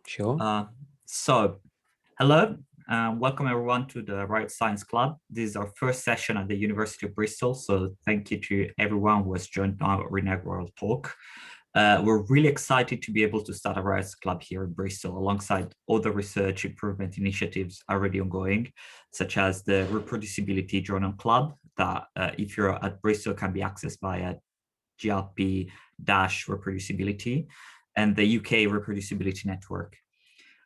Sure. Hello, welcome everyone to the RIOT Science Club. This is our first session at the University of Bristol, so thank you to everyone who has joined our inaugural talk. We're really excited to be able to start a RIOT Club here in Bristol alongside other research improvement initiatives already ongoing, such as the Reproducibility Journal Club that, if you're at Bristol, can be accessed via GRP-Reproducibility, and the UK Reproducibility Network.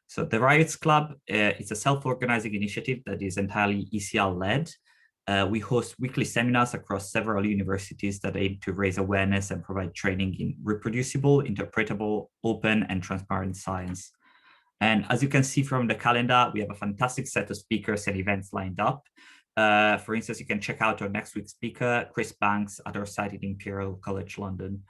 So the RIOT Club is a self-organizing initiative that is entirely ECL-led. We host weekly seminars across several universities that aim to raise awareness and provide training in reproducible, interpretable, open, and transparent science. And as you can see from the calendar, we have a fantastic set of speakers and events lined up. For instance, you can check out our next week's speaker, Chris Banks, at our site in Imperial College London.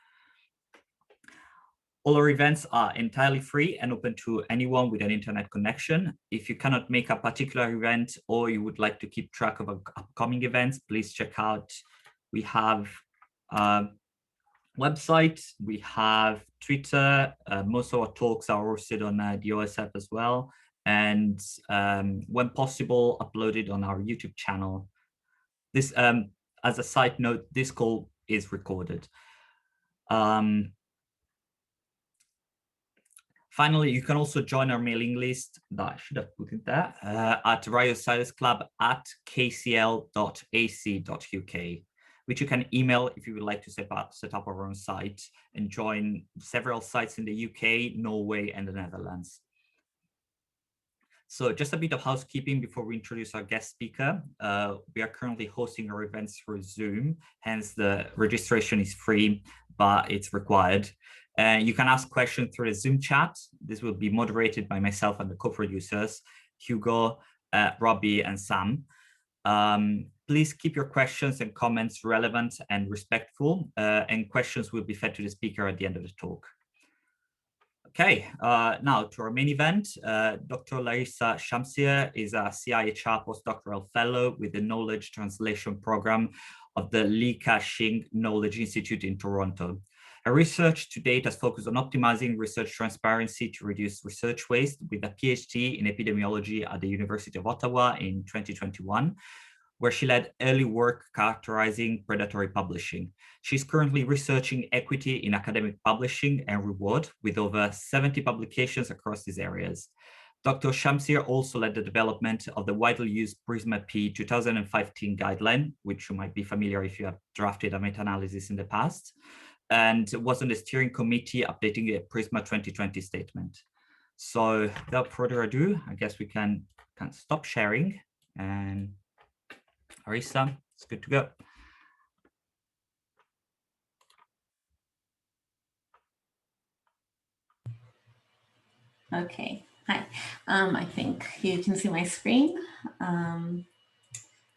All our events are entirely free and open to anyone with an internet connection. If you cannot make a particular event or you would like to keep track of upcoming events, please check out, we have a website, we have Twitter, most of our talks are hosted on the OSF as well, and when possible, uploaded on our YouTube channel. This, as a side note, this call is recorded. Finally, you can also join our mailing list that I should have put in there at RIOT Science Club at kcl.ac.uk, which you can email if you would like to set up our own site and join several sites in the UK, Norway, and the Netherlands. So just a bit of housekeeping before we introduce our guest speaker. We are currently hosting our events through Zoom, hence the registration is free, but it's required. You can ask questions through the Zoom chat. This will be moderated by myself and the co-producers, Hugo, Robbie, and Sam. Please keep your questions and comments relevant and respectful, and questions will be fed to the speaker at the end of the talk. Okay, now to our main event. Dr. Larissa Shamseer is a CIHR postdoctoral fellow with the Knowledge Translation Program of the Li Ka-shing Knowledge Institute in Toronto. Her research to date has focused on optimizing research transparency to reduce research waste, with a PhD in epidemiology at the University of Ottawa in 2021, where she led early work characterizing predatory publishing. She's currently researching equity in academic publishing and reward, with over 70 publications across these areas. Dr. Shamseer also led the development of the widely used PRISMA P 2015 guideline, which you might be familiar if you have drafted a meta-analysis in the past, and was on the steering committee updating the PRISMA 2020 statement. So without further ado, I guess we can stop sharing, and Larissa, it's good to go. Okay, hi. I think you can see my screen.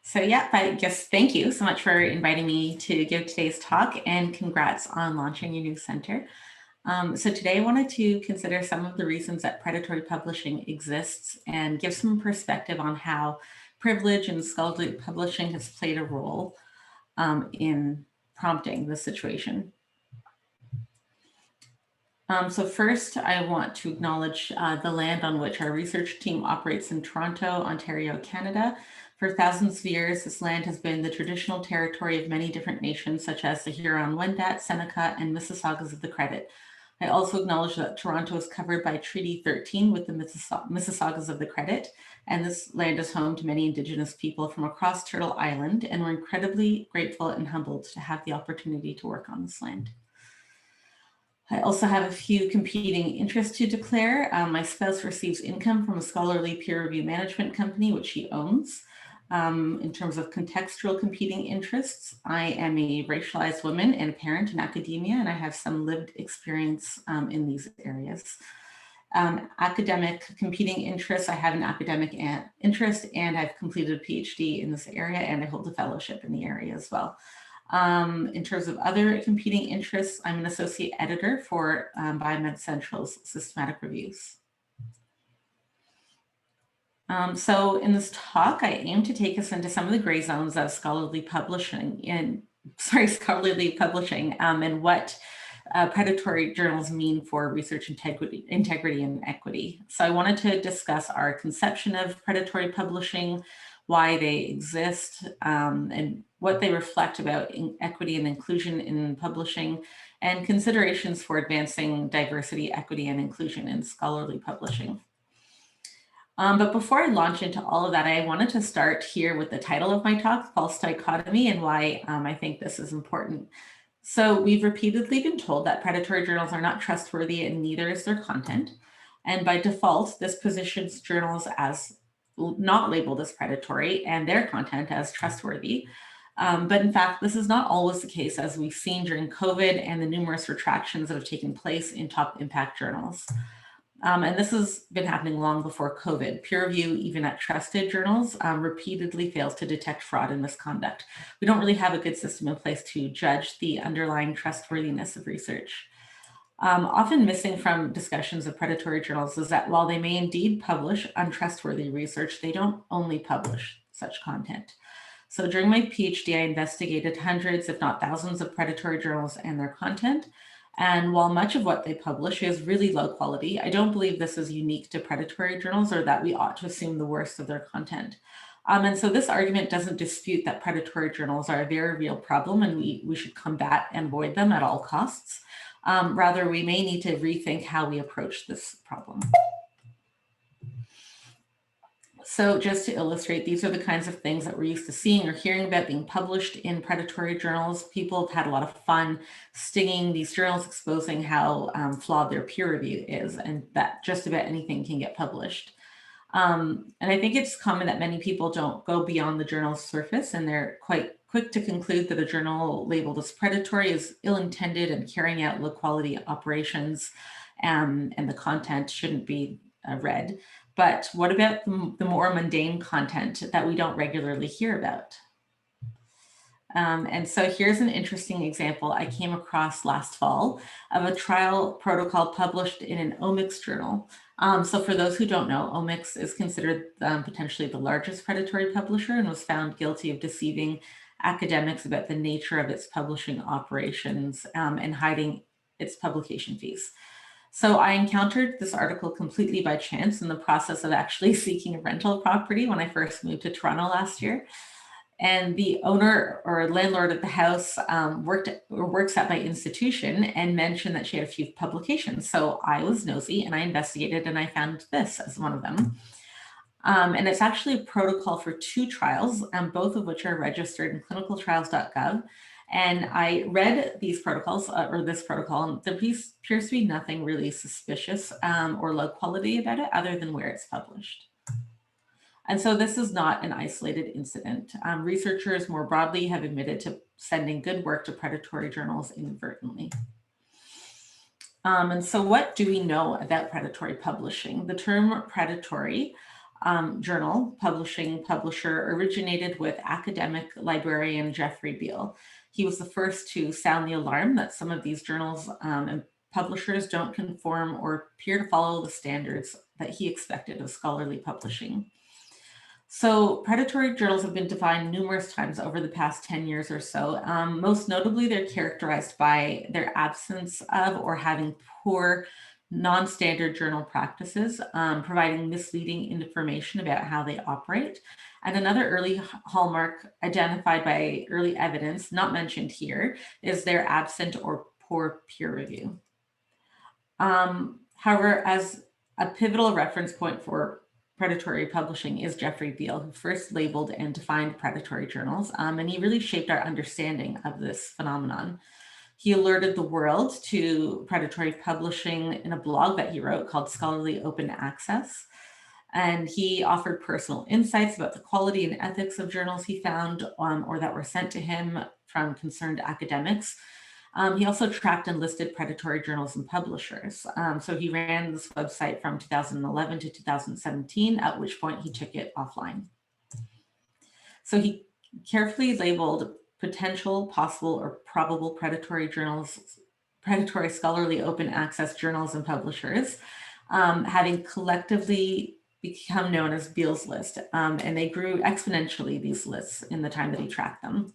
So yeah, I guess thank you so much for inviting me to give today's talk, and congrats on launching your new center. So today I wanted to consider some of the reasons that predatory publishing exists and give some perspective on how privilege and scholarly publishing has played a role in prompting the situation. So first, I want to acknowledge the land on which our research team operates in Toronto, Ontario, Canada. For thousands of years, this land has been the traditional territory of many different nations, such as the Huron-Wendat, Seneca, and Mississaugas of the Credit. I also acknowledge that Toronto is covered by Treaty 13 with the Mississaugas of the Credit, and this land is home to many Indigenous people from across Turtle Island, and we're incredibly grateful and humbled to have the opportunity to work on this land. I also have a few competing interests to declare. My spouse receives income from a scholarly peer review management company, which he owns. In terms of contextual competing interests, I am a racialized woman and a parent in academia, and I have some lived experience in these areas. Academic competing interests, I have an academic interest, and I've completed a PhD in this area, and I hold a fellowship in the area as well. In terms of other competing interests, I'm an associate editor for Biomed Central's systematic reviews. So in this talk, I aim to take us into some of the gray zones of scholarly publishing and what predatory journals mean for research integrity and equity. So I wanted to discuss our conception of predatory publishing, why they exist, and what they reflect about equity and inclusion in publishing, and considerations for advancing diversity, equity, and inclusion in scholarly publishing. But before I launch into all of that, I wanted to start here with the title of my talk, False Dichotomy, and why I think this is important. So we've repeatedly been told that predatory journals are not trustworthy, and neither is their content. And by default, this positions journals as not labeled as predatory and their content as trustworthy. But in fact, this is not always the case, as we've seen during COVID and the numerous retractions that have taken place in top impact journals. And this has been happening long before COVID. Peer review, even at trusted journals, repeatedly fails to detect fraud and misconduct. We don't really have a good system in place to judge the underlying trustworthiness of research. Often missing from discussions of predatory journals is that while they may indeed publish untrustworthy research, they don't only publish such content. So during my PhD, I investigated hundreds, if not thousands, of predatory journals and their content. And while much of what they publish is really low quality, I don't believe this is unique to predatory journals or that we ought to assume the worst of their content. And so this argument doesn't dispute that predatory journals are a very real problem and we should combat and avoid them at all costs. Rather, we may need to rethink how we approach this problem. So just to illustrate, these are the kinds of things that we're used to seeing or hearing about being published in predatory journals. People have had a lot of fun stinging these journals, exposing how flawed their peer review is, and that just about anything can get published. And I think it's common that many people don't go beyond the journal's surface, and they're quite quick to conclude that a journal labeled as predatory is ill-intended and carrying out low-quality operations, and the content shouldn't be read. But what about the more mundane content that we don't regularly hear about? And so here's an interesting example I came across last fall of a trial protocol published in an omics journal. So for those who don't know, omics is considered potentially the largest predatory publisher and was found guilty of deceiving academics about the nature of its publishing operations and hiding its publication fees. So I encountered this article completely by chance in the process of actually seeking a rental property when I first moved to Toronto last year. And the owner or landlord of the house works at my institution and mentioned that she had a few publications. So I was nosy and I investigated and I found this as one of them. And it's actually a protocol for 2 trials, both of which are registered in clinicaltrials.gov. And I read these protocols or this protocol, and there appears to be nothing really suspicious or low quality about it other than where it's published. And so this is not an isolated incident. Researchers more broadly have admitted to sending good work to predatory journals inadvertently. And so what do we know about predatory publishing? The term predatory journal, publisher originated with academic librarian Jeffrey Beall. He was the first to sound the alarm that some of these journals and publishers don't conform or appear to follow the standards that he expected of scholarly publishing. So predatory journals have been defined numerous times over the past 10 years or so. Most notably, they're characterized by their absence of or having poor non-standard journal practices, providing misleading information about how they operate. And another early hallmark identified by early evidence, not mentioned here, is their absent or poor peer review. However, as a pivotal reference point for predatory publishing is Jeffrey Beall, who first labeled and defined predatory journals, and he really shaped our understanding of this phenomenon. He alerted the world to predatory publishing in a blog that he wrote called Scholarly Open Access. And he offered personal insights about the quality and ethics of journals he found or that were sent to him from concerned academics. He also tracked and listed predatory journals and publishers. So he ran this website from 2011 to 2017, at which point he took it offline. So he carefully labeled potential, possible, or probable predatory journals, predatory scholarly open access journals and publishers, having collectively become known as BEALL'S list. And they grew exponentially, these lists, in the time that he tracked them.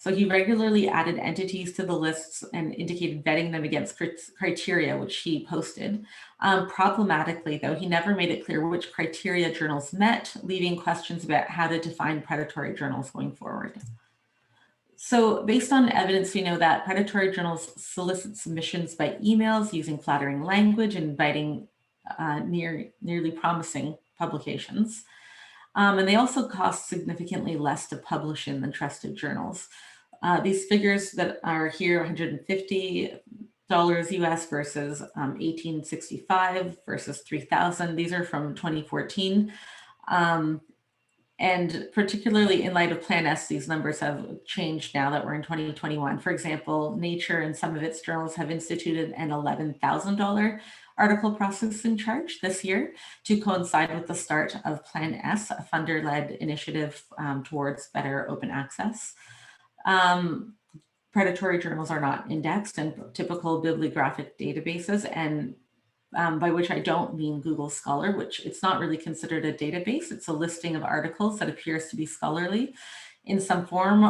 So he regularly added entities to the lists and indicated vetting them against criteria, which he posted. Problematically, though, he never made it clear which criteria journals met, leaving questions about how to define predatory journals going forward. So based on evidence, we know that predatory journals solicit submissions by emails using flattering language and inviting nearly promising publications. And they also cost significantly less to publish in than trusted journals. These figures that are here, $150 US versus $1865 versus $3,000. These are from 2014. And particularly in light of Plan S, these numbers have changed now that we're in 2021. For example, Nature and some of its journals have instituted an $11,000 article processing charge this year to coincide with the start of Plan S, a funder-led initiative towards better open access. Predatory journals are not indexed in typical bibliographic databases, and by which I don't mean Google Scholar, which it's not really considered a database. It's a listing of articles that appears to be scholarly in some form,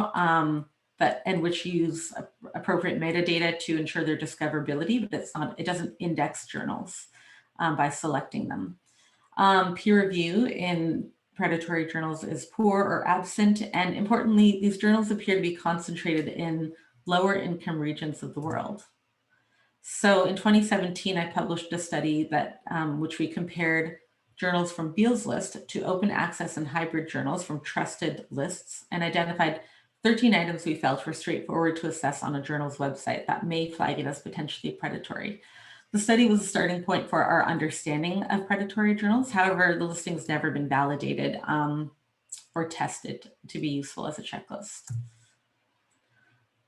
and which use appropriate metadata to ensure their discoverability, but it doesn't index journals by selecting them. Peer review in predatory journals is poor or absent, and importantly, these journals appear to be concentrated in lower income regions of the world. So in 2017, I published a study that which we compared journals from BEALL'S list to open access and hybrid journals from trusted lists, and identified 13 items we felt were straightforward to assess on a journal's website that may flag it as potentially predatory. The study was a starting point for our understanding of predatory journals. However, the listing's never been validated or tested to be useful as a checklist.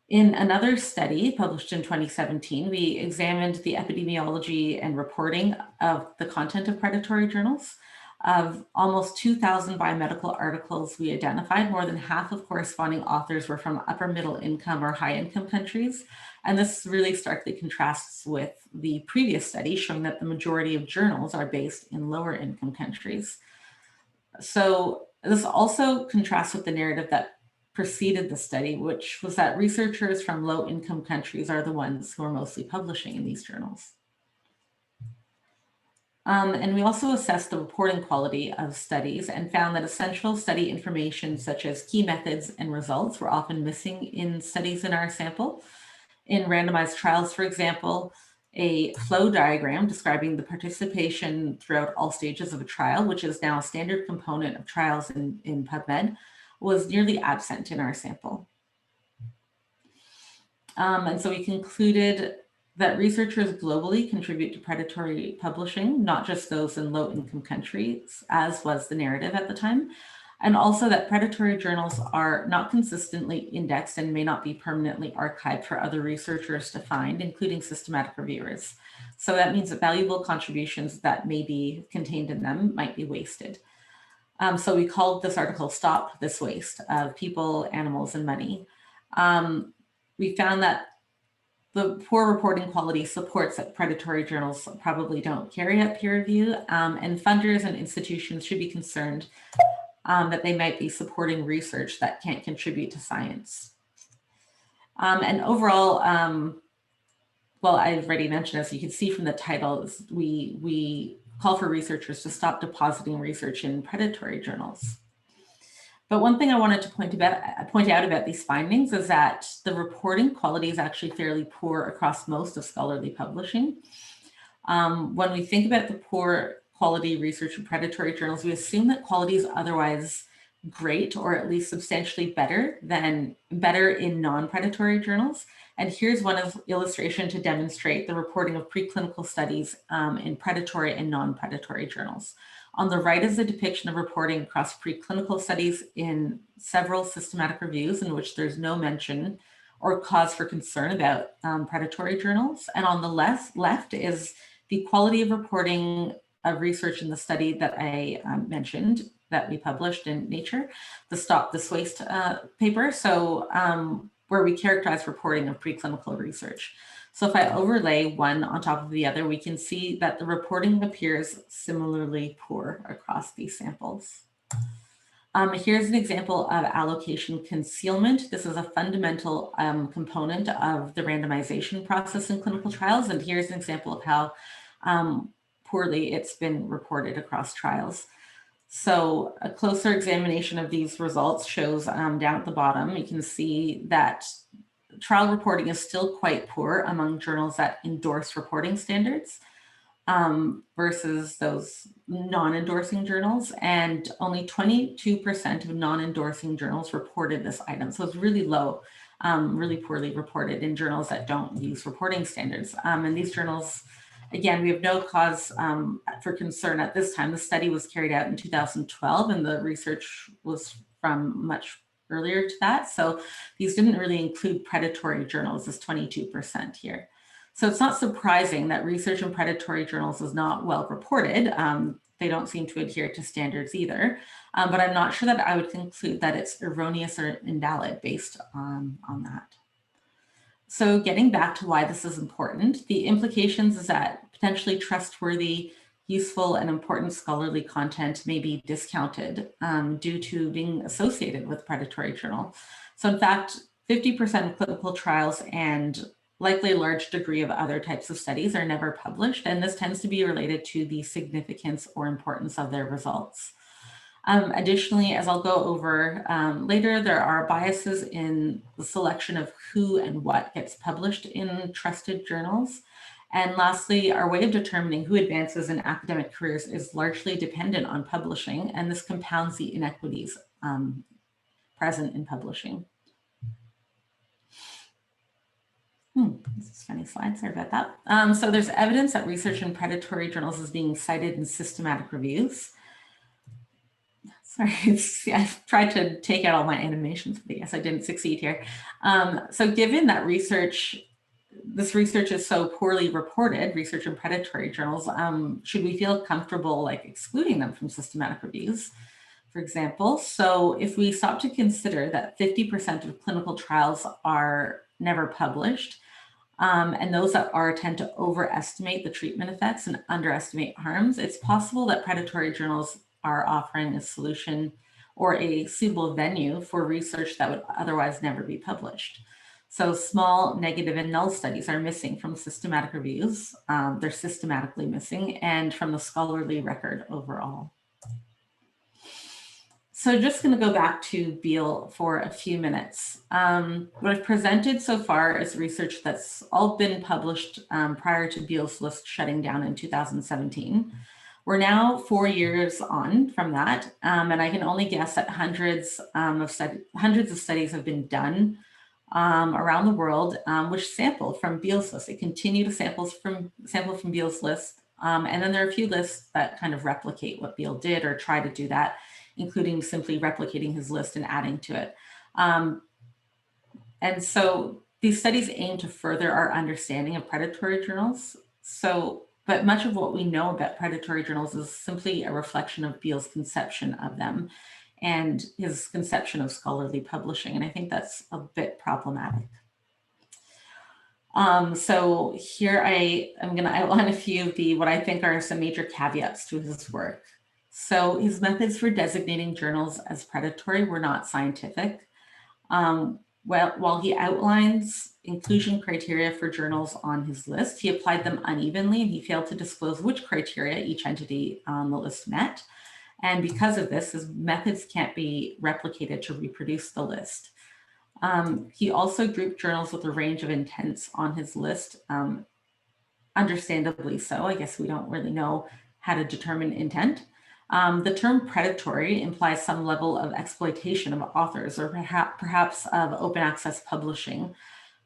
In another study published in 2017, we examined the epidemiology and reporting of the content of predatory journals. Of almost 2,000 biomedical articles we identified, more than half of corresponding authors were from upper middle income or high income countries. And this really starkly contrasts with the previous study showing that the majority of journals are based in lower income countries. So this also contrasts with the narrative that preceded the study, which was that researchers from low-income countries are the ones who are mostly publishing in these journals. And we also assessed the reporting quality of studies and found that essential study information such as key methods and results were often missing in studies in our sample. In randomized trials, for example, a flow diagram describing the participation throughout all stages of a trial, which is now a standard component of trials in PubMed, was nearly absent in our sample. And so we concluded that researchers globally contribute to predatory publishing, not just those in low-income countries, as was the narrative at the time, and also that predatory journals are not consistently indexed and may not be permanently archived for other researchers to find, including systematic reviewers. So that means that valuable contributions that may be contained in them might be wasted. So we called this article Stop This Waste of People, Animals, and Money. We found that the poor reporting quality supports that predatory journals probably don't carry out peer review, and funders and institutions should be concerned that they might be supporting research that can't contribute to science. And overall, well, I've already mentioned, as you can see from the title, we call for researchers to stop depositing research in predatory journals. But one thing I wanted to point out about these findings is that the reporting quality is actually fairly poor across most of scholarly publishing. When we think about the poor quality research in predatory journals, we assume that quality is otherwise great, or at least substantially better in non-predatory journals. And here's one illustration to demonstrate the reporting of preclinical studies in predatory and non-predatory journals. On the right is a depiction of reporting across preclinical studies in several systematic reviews in which there's no mention or cause for concern about predatory journals. And on the left is the quality of reporting of research in the study that I mentioned that we published in Nature, the Stop This Waste paper. So where we characterize reporting of preclinical research. So if I overlay one on top of the other, we can see that the reporting appears similarly poor across these samples. Here's an example of allocation concealment. This is a fundamental component of the randomization process in clinical trials. And here's an example of how poorly it's been reported across trials. So a closer examination of these results shows down at the bottom, you can see that trial reporting is still quite poor among journals that endorse reporting standards versus those non-endorsing journals, and only 22% of non-endorsing journals reported this item. So it's really low, really poorly reported in journals that don't use reporting standards. And these journals, again, we have no cause for concern at this time. The study was carried out in 2012 and the research was from much earlier to that. So these didn't really include predatory journals, this 22% here. So it's not surprising that research in predatory journals is not well reported. They don't seem to adhere to standards either, but I'm not sure that I would conclude that it's erroneous or invalid based on that. So getting back to why this is important, the implications is that potentially trustworthy, useful, and important scholarly content may be discounted due to being associated with predatory journal. So in fact, 50% of clinical trials and likely a large degree of other types of studies are never published, and this tends to be related to the significance or importance of their results. Additionally, as I'll go over later, there are biases in the selection of who and what gets published in trusted journals. And lastly, our way of determining who advances in academic careers is largely dependent on publishing, and this compounds the inequities present in publishing. This is a funny slide, sorry about that. So there's evidence that research in predatory journals is being cited in systematic reviews. Sorry, I've tried to take out all my animations, but I guess I didn't succeed here. So given that this research is so poorly reported, research in predatory journals, should we feel comfortable like excluding them from systematic reviews, for example? So if we stop to consider that 50% of clinical trials are never published, and those that are tend to overestimate the treatment effects and underestimate harms, it's possible that predatory journals are offering a solution or a suitable venue for research that would otherwise never be published. So small, negative, and null studies are missing from systematic reviews. They're systematically missing, and from the scholarly record overall. So just going to go back to Beall for a few minutes. What I've presented so far is research that's all been published prior to Beall's list shutting down in 2017. We're now 4 years on from that, and I can only guess that hundreds of studies have been done around the world, which sample from Beall's list. They continue to sample from Beall's list, and then there are a few lists that kind of replicate what Beall did or try to do that, including simply replicating his list and adding to it. And so these studies aim to further our understanding of predatory journals. But much of what we know about predatory journals is simply a reflection of Beall's conception of them and his conception of scholarly publishing. And I think that's a bit problematic. So here I am going to outline a few of what I think are some major caveats to his work. So his methods for designating journals as predatory were not scientific. While he outlines inclusion criteria for journals on his list, he applied them unevenly and he failed to disclose which criteria each entity on the list met. And because of this, his methods can't be replicated to reproduce the list. He also grouped journals with a range of intents on his list, understandably so. I guess we don't really know how to determine intent. The term predatory implies some level of exploitation of authors or perhaps of open access publishing.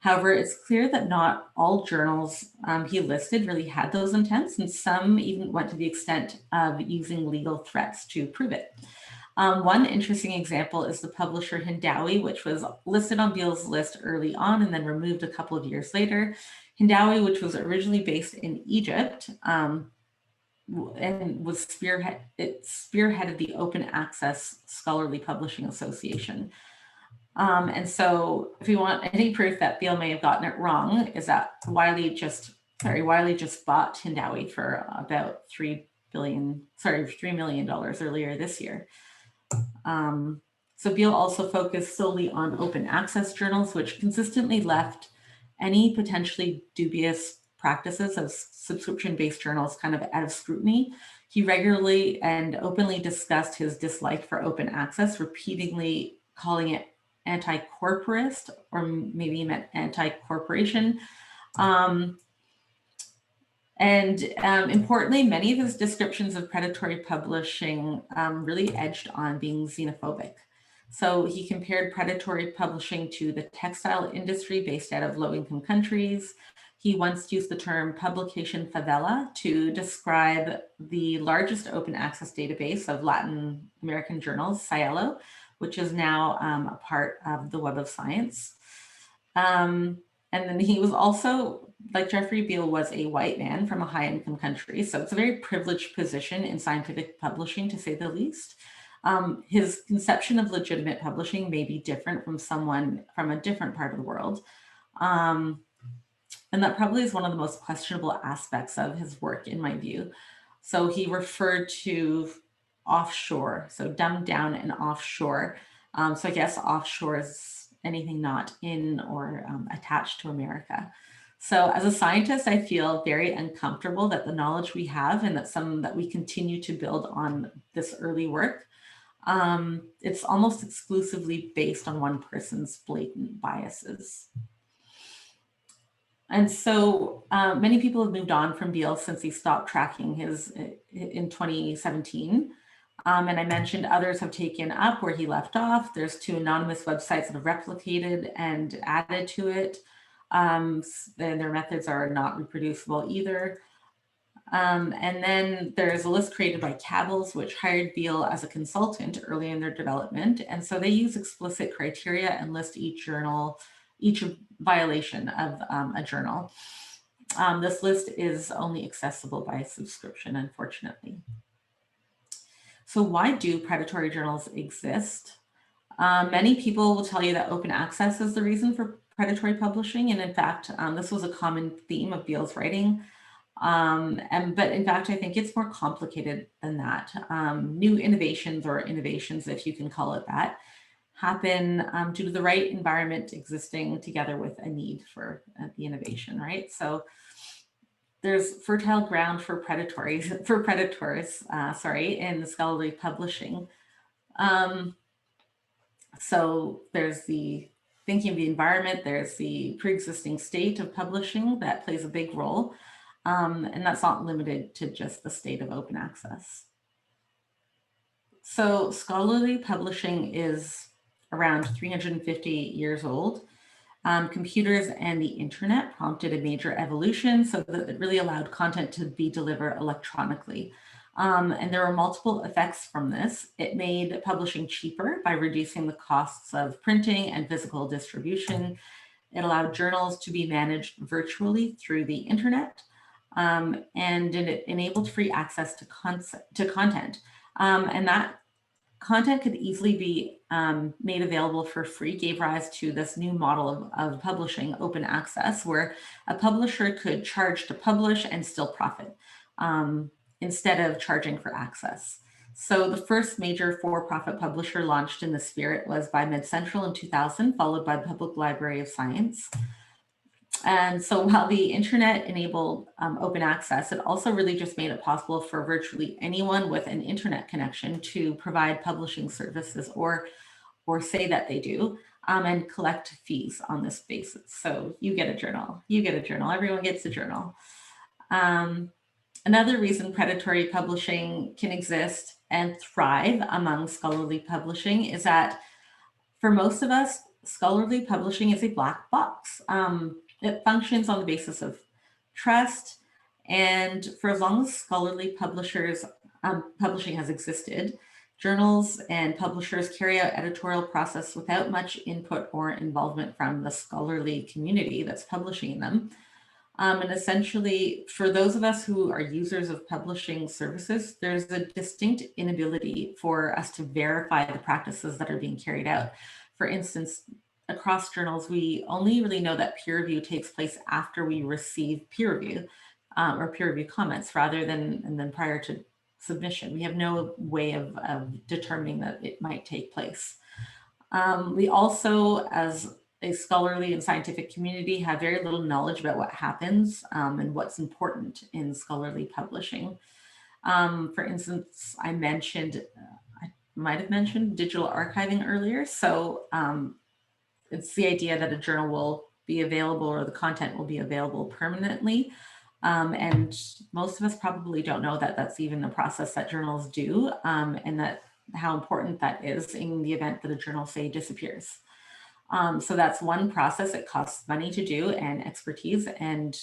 However, it's clear that not all journals he listed really had those intents, and some even went to the extent of using legal threats to prove it. One interesting example is the publisher Hindawi, which was listed on Beall's list early on and then removed a couple of years later. Hindawi, which was originally based in Egypt, and was spearheaded the Open Access Scholarly Publishing Association. And so if we want any proof that Beall may have gotten it wrong, is that Wiley just bought Hindawi for about $3 million earlier this year. So Beall also focused solely on open access journals, which consistently left any potentially dubious practices of subscription-based journals kind of out of scrutiny. He regularly and openly discussed his dislike for open access, repeatedly calling it anti-corporatist, or maybe he meant anti-corporation. Importantly, many of his descriptions of predatory publishing really edged on being xenophobic. So he compared predatory publishing to the textile industry based out of low-income countries. He once used the term publication favela to describe the largest open access database of Latin American journals, Cielo, which is now a part of the Web of Science. And then he was also, like Jeffrey Beall, was a white man from a high-income country. So it's a very privileged position in scientific publishing, to say the least. His conception of legitimate publishing may be different from someone from a different part of the world. And that probably is one of the most questionable aspects of his work, in my view. So he referred to offshore, so dumbed down and offshore. So I guess offshore is anything not in or attached to America. So as a scientist, I feel very uncomfortable that the knowledge we have and that we continue to build on this early work, it's almost exclusively based on one person's blatant biases. And so many people have moved on from Beall since he stopped tracking his in 2017. And I mentioned others have taken up where he left off. There's 2 anonymous websites that have replicated and added to it. And their methods are not reproducible either. And then there's a list created by Cabell's, which hired Beall as a consultant early in their development. And so they use explicit criteria and list each violation of a journal. This list is only accessible by subscription, unfortunately. So why do predatory journals exist? Many people will tell you that open access is the reason for predatory publishing. And in fact, this was a common theme of Beall's writing. But in fact, I think it's more complicated than that. New innovations, or innovations, if you can call it that, happen due to the right environment existing together with a need for the innovation, right? So there's fertile ground for predators, in scholarly publishing. So there's the thinking of the environment, there's the pre-existing state of publishing that plays a big role. And that's not limited to just the state of open access. So scholarly publishing is around 350 years old. Computers and the internet prompted a major evolution so that it really allowed content to be delivered electronically. And there were multiple effects from this. It made publishing cheaper by reducing the costs of printing and physical distribution. It allowed journals to be managed virtually through the internet. And it enabled free access to content. And that content could easily be made available for free, gave rise to this new model of publishing, open access, where a publisher could charge to publish and still profit instead of charging for access. So the first major for-profit publisher launched in this spirit was by MidCentral in 2000, followed by the Public Library of Science. And so while the internet enabled open access, it also really just made it possible for virtually anyone with an internet connection to provide publishing services or say that they do and collect fees on this basis. So you get a journal, everyone gets a journal. Another reason predatory publishing can exist and thrive among scholarly publishing is that for most of us, scholarly publishing is a black box. It functions on the basis of trust. And for as long as scholarly publishing has existed, journals and publishers carry out editorial process without much input or involvement from the scholarly community that's publishing in them. And essentially, for those of us who are users of publishing services, there's a distinct inability for us to verify the practices that are being carried out. For instance, across journals, we only really know that peer review takes place after we receive peer review or peer review comments rather than prior to submission. We have no way of determining that it might take place. We also, as a scholarly and scientific community, have very little knowledge about what happens and what's important in scholarly publishing. For instance, I might have mentioned digital archiving earlier. So it's the idea that a journal will be available, or the content will be available permanently. And most of us probably don't know that that's even the process that journals do, and that how important that is in the event that a journal, say, disappears. So that's one process. It costs money to do and expertise, and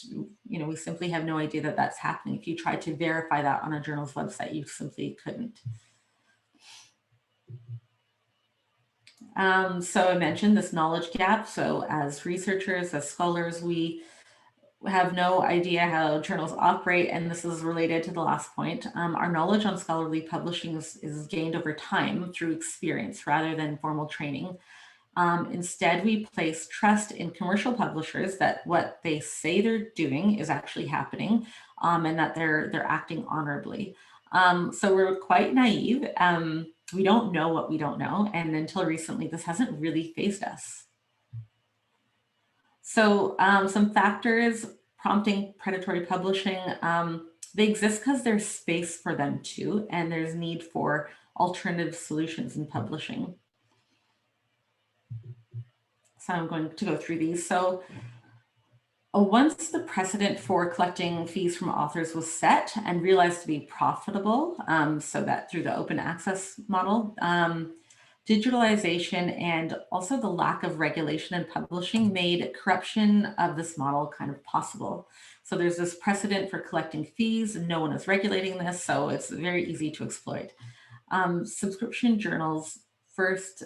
we simply have no idea that that's happening. If you tried to verify that on a journal's website, you simply couldn't. So I mentioned this knowledge gap. So as researchers, as scholars, we have no idea how journals operate, and this is related to the last point. Our knowledge on scholarly publishing is gained over time through experience rather than formal training. Instead, we place trust in commercial publishers that what they say they're doing is actually happening, and that they're acting honorably. So we're quite naive. We don't know what we don't know, and until recently, this hasn't really fazed us. So some factors prompting predatory publishing, they exist because there's space for them too, and there's need for alternative solutions in publishing. So I'm going to go through these. So once the precedent for collecting fees from authors was set and realized to be profitable, so that through the open access model, digitalization and also the lack of regulation in publishing made corruption of this model kind of possible. So there's this precedent for collecting fees and no one is regulating this, so it's very easy to exploit. Subscription journals first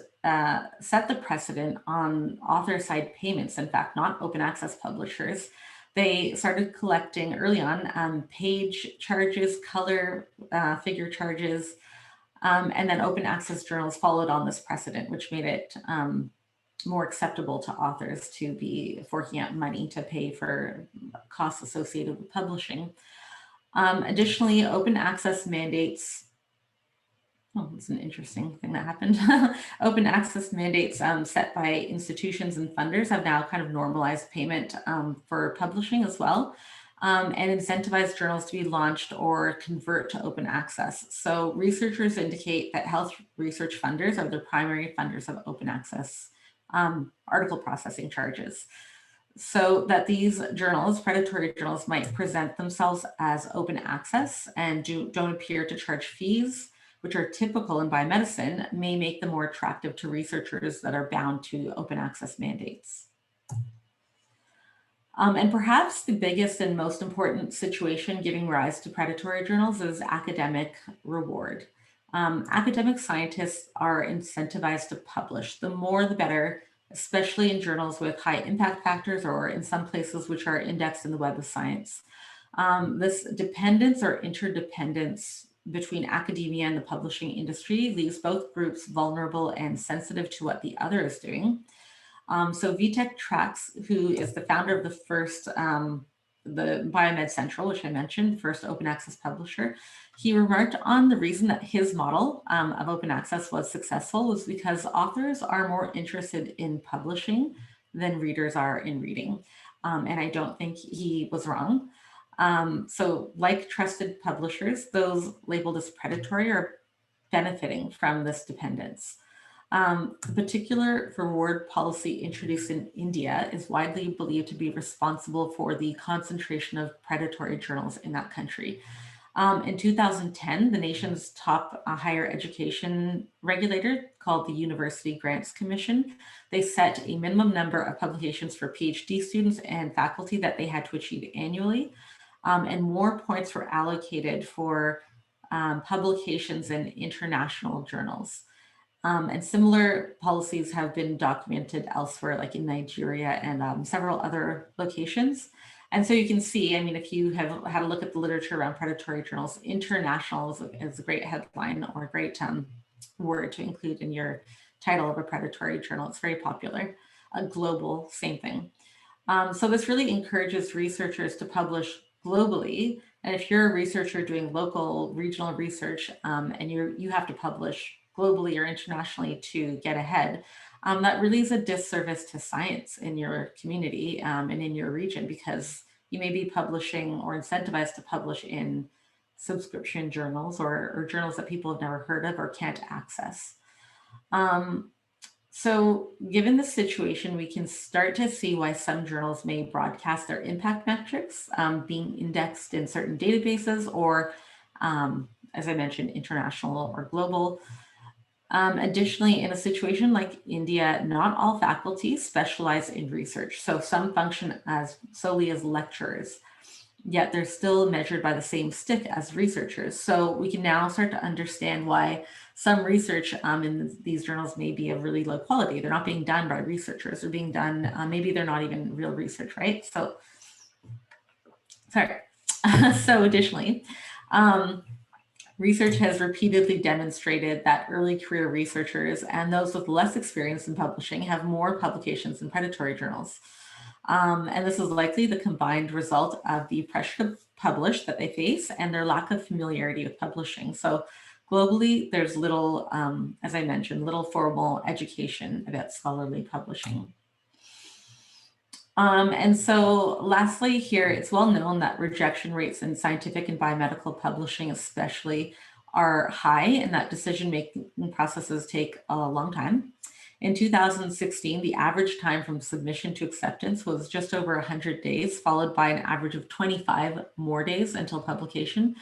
set the precedent on author side payments, in fact, not open access publishers. They started collecting early on page charges, color figure charges, and then open access journals followed on this precedent, which made it more acceptable to authors to be forking out money to pay for costs associated with publishing. Additionally, open access mandates, it's an interesting thing that happened. Open access mandates set by institutions and funders have now kind of normalized payment for publishing as well. And incentivize journals to be launched or convert to open access. So researchers indicate that health research funders are the primary funders of open access article processing charges. So that these journals, predatory journals, might present themselves as open access and don't appear to charge fees, which are typical in biomedicine, may make them more attractive to researchers that are bound to open access mandates. And perhaps the biggest and most important situation giving rise to predatory journals is academic reward. Academic scientists are incentivized to publish. The more, the better, especially in journals with high impact factors or in some places which are indexed in the Web of Science. This dependence or interdependence between academia and the publishing industry leaves both groups vulnerable and sensitive to what the other is doing. So Vitek Trax, who is the founder of the first, the Biomed Central, which I mentioned, the first open access publisher, he remarked on the reason that his model of open access was successful was because authors are more interested in publishing than readers are in reading. And I don't think he was wrong. So like trusted publishers, those labeled as predatory are benefiting from this dependence. The particular reward policy introduced in India is widely believed to be responsible for the concentration of predatory journals in that country. In 2010, the nation's top higher education regulator, called the University Grants Commission, they set a minimum number of publications for PhD students and faculty that they had to achieve annually, and more points were allocated for publications in international journals. And similar policies have been documented elsewhere, like in Nigeria and several other locations. And so you can see, I mean, if you have had a look at the literature around predatory journals, international is a great headline or a great word to include in your title of a predatory journal. It's very popular. Global, same thing. So this really encourages researchers to publish globally And if you're a researcher doing local, regional research, and you have to publish globally or internationally to get ahead, that really is a disservice to science in your community and in your region, because you may be publishing or incentivized to publish in subscription journals or journals that people have never heard of or can't access. So given the situation, we can start to see why some journals may broadcast their impact metrics being indexed in certain databases or, as I mentioned, international or global. Additionally, in a situation like India, not all faculty specialize in research. So some function as solely as lecturers, yet they're still measured by the same stick as researchers. So we can now start to understand why some research in these journals may be of really low quality. They're not being done by researchers. They're being done, maybe they're not even real research, right? So, sorry. So additionally, research has repeatedly demonstrated that early career researchers and those with less experience in publishing have more publications in predatory journals. And this is likely the combined result of the pressure to publish that they face and their lack of familiarity with publishing. So globally, there's little, as I mentioned, little formal education about scholarly publishing. And so lastly here, it's well known that rejection rates in scientific and biomedical publishing especially are high, and that decision-making processes take a long time. In 2016, the average time from submission to acceptance was just over 100 days, followed by an average of 25 more days until publication.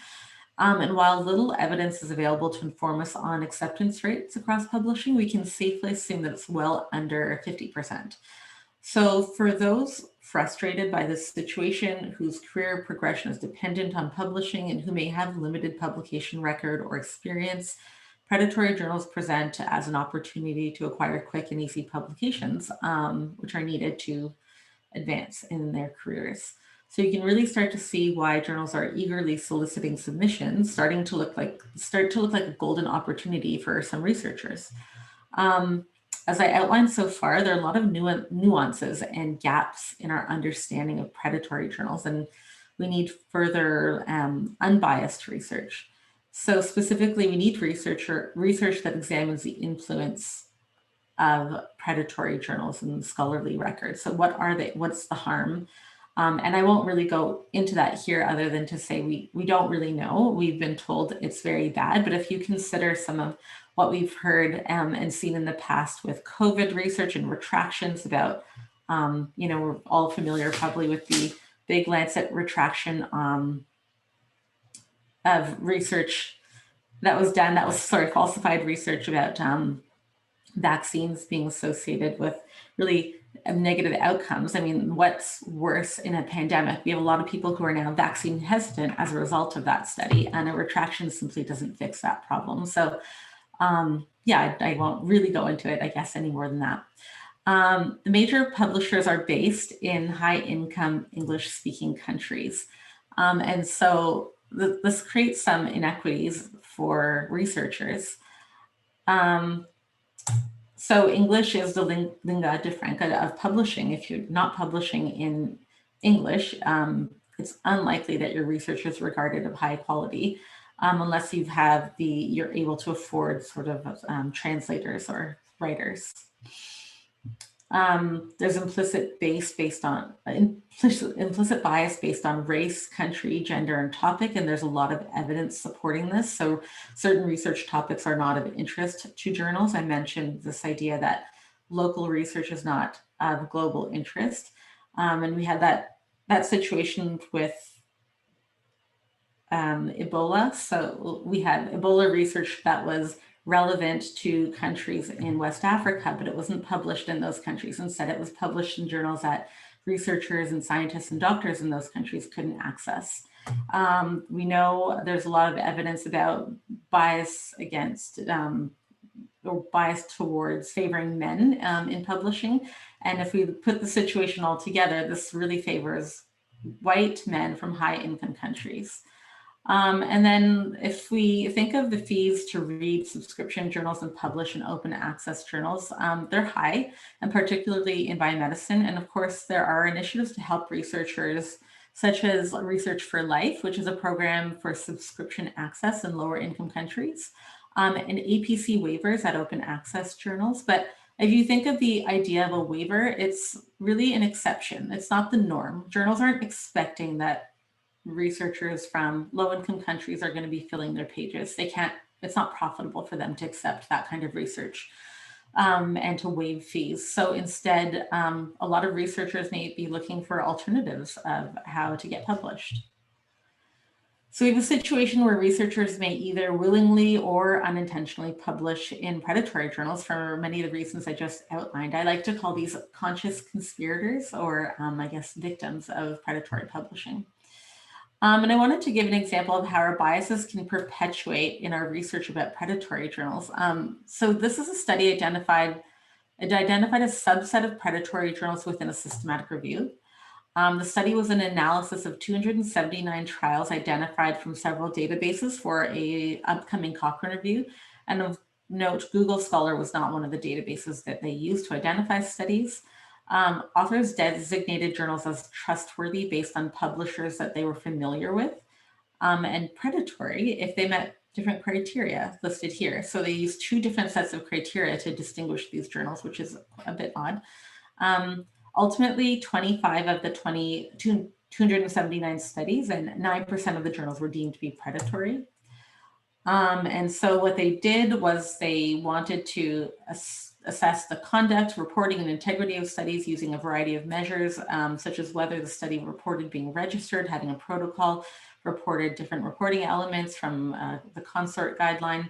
And while little evidence is available to inform us on acceptance rates across publishing, we can safely assume that it's well under 50%. So for those frustrated by this situation, whose career progression is dependent on publishing and who may have limited publication record or experience, predatory journals present as an opportunity to acquire quick and easy publications, which are needed to advance in their careers. So you can really start to see why journals are eagerly soliciting submissions, start to look like a golden opportunity for some researchers. As I outlined so far, there are a lot of nuances and gaps in our understanding of predatory journals, and we need further unbiased research. So specifically, we need research that examines the influence of predatory journals and scholarly records. So what are they? What's the harm? And I won't really go into that here other than to say we don't really know. We've been told it's very bad, but if you consider some of what we've heard and seen in the past with COVID research and retractions about, we're all familiar probably with the big Lancet retraction of research that was done, falsified research about vaccines being associated with really negative outcomes. I mean, what's worse in a pandemic? We have a lot of people who are now vaccine hesitant as a result of that study, and a retraction simply doesn't fix that problem. So I won't really go into it, I guess, any more than that. The major publishers are based in high-income English-speaking countries. And so this creates some inequities for researchers. So English is the lingua franca of publishing. If you're not publishing in English, it's unlikely that your research is regarded of high quality, unless you're able to afford sort of translators or writers. There's implicit bias based on race, country, gender, and topic, and there's a lot of evidence supporting this. So certain research topics are not of interest to journals. I mentioned this idea that local research is not of global interest, and we had that situation with Ebola. So we had Ebola research that was relevant to countries in West Africa, but it wasn't published in those countries. Instead, it was published in journals that researchers and scientists and doctors in those countries couldn't access. We know there's a lot of evidence about bias against or bias towards favoring men in publishing. And if we put the situation all together, this really favors white men from high-income countries. And then if we think of the fees to read subscription journals and publish in open access journals, they're high, and particularly in biomedicine. And of course, there are initiatives to help researchers such as Research for Life, which is a program for subscription access in lower income countries, and APC waivers at open access journals. But if you think of the idea of a waiver, it's really an exception. It's not the norm. Journals aren't expecting that researchers from low-income countries are going to be filling their pages. They can't, it's not profitable for them to accept that kind of research and to waive fees. So instead, a lot of researchers may be looking for alternatives of how to get published. So we have a situation where researchers may either willingly or unintentionally publish in predatory journals for many of the reasons I just outlined. I like to call these conscious conspirators, or I guess victims of predatory publishing. And I wanted to give an example of how our biases can perpetuate in our research about predatory journals. So this is a study it identified a subset of predatory journals within a systematic review. The study was an analysis of 279 trials identified from several databases for a upcoming Cochrane review. And of note, Google Scholar was not one of the databases that they used to identify studies. Authors designated journals as trustworthy based on publishers that they were familiar with, and predatory if they met different criteria listed here. So they used two different sets of criteria to distinguish these journals, which is a bit odd. Ultimately, 25 of the 279 studies and 9% of the journals were deemed to be predatory. And so what they did was they wanted to assess the conduct, reporting, and integrity of studies using a variety of measures, such as whether the study reported being registered, having a protocol, reported different reporting elements from the consort guideline,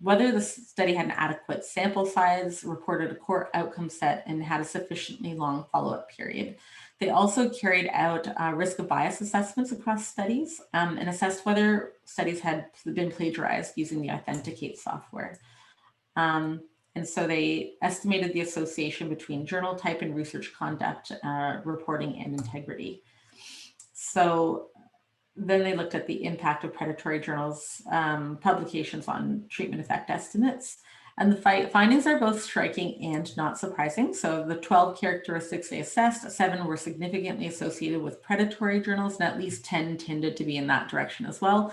whether the study had an adequate sample size, reported a core outcome set, and had a sufficiently long follow-up period. They also carried out risk of bias assessments across studies and assessed whether studies had been plagiarized using the Authenticate software. And so they estimated the association between journal type and research conduct, reporting, and integrity. So then they looked at the impact of predatory journals publications on treatment effect estimates. And the findings are both striking and not surprising. So the 12 characteristics they assessed, 7 were significantly associated with predatory journals, and at least 10 tended to be in that direction as well.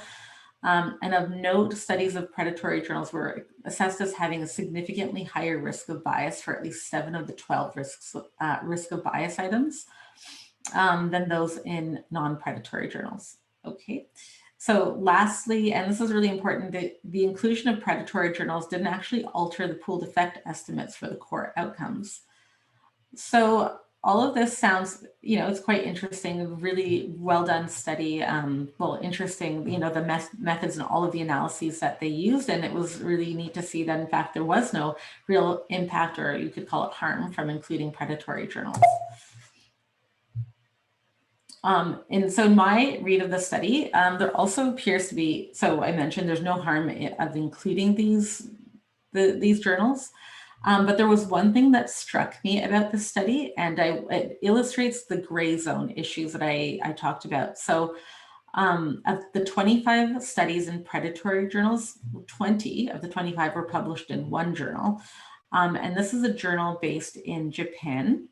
And of note, studies of predatory journals were assessed as having a significantly higher risk of bias for at least 7 of the 12 risk of bias items than those in non-predatory journals. Okay, so lastly, and this is really important, the inclusion of predatory journals didn't actually alter the pooled effect estimates for the core outcomes. So all of this sounds, it's quite interesting, really well done study. Well, interesting, the methods and all of the analyses that they used. And it was really neat to see that, in fact, there was no real impact, or you could call it harm, from including predatory journals. And so in my read of the study, there also appears to be, so I mentioned there's no harm of including these journals. But there was one thing that struck me about this study, and it illustrates the gray zone issues that I talked about. So of the 25 studies in predatory journals, 20 of the 25 were published in one journal. And this is a journal based in Japan.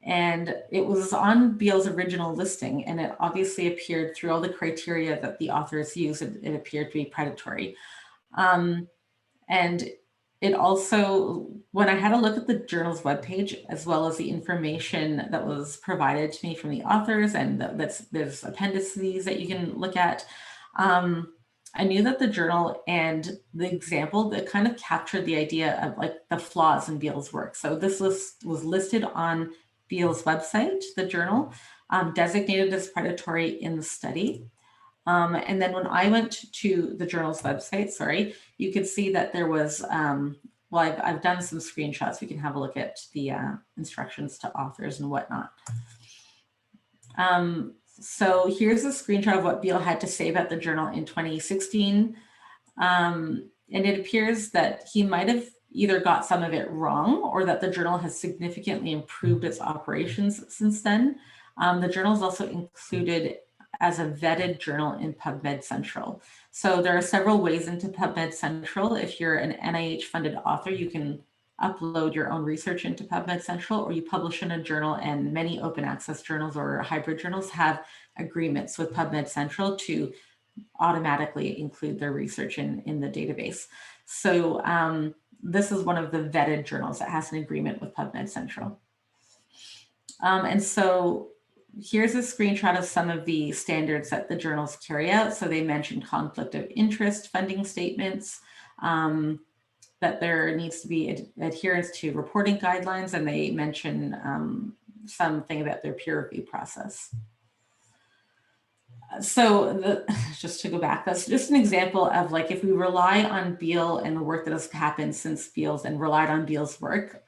And it was on BEALL'S original listing, and it obviously appeared through all the criteria that the authors use, it appeared to be predatory. And it also, when I had a look at the journal's webpage, as well as the information that was provided to me from the authors, and there's appendices that you can look at, I knew that the journal and the example that kind of captured the idea of like the flaws in BEALL'S work. So this was listed on BEALL'S website, the journal, designated as predatory in the study. And then when I went to the journal's website, you could see that there was, well, I've done some screenshots. We can have a look at the instructions to authors and whatnot. So here's a screenshot of what BEALL had to say about the journal in 2016. And it appears that he might have either got some of it wrong, or that the journal has significantly improved its operations since then. The journal is also included as a vetted journal in PubMed Central. So there are several ways into PubMed Central. If you're an NIH funded author, you can upload your own research into PubMed Central, or you publish in a journal, and many open access journals or hybrid journals have agreements with PubMed Central to automatically include their research in the database. So this is one of the vetted journals that has an agreement with PubMed Central. And so here's a screenshot of some of the standards that the journals carry out. So they mentioned conflict of interest, funding statements, that there needs to be adherence to reporting guidelines, and they mention something about their peer review process. So just to go back, that's just an example of like, if we rely on BEALL and the work that has happened since BEALL'S and relied on BEALL'S work,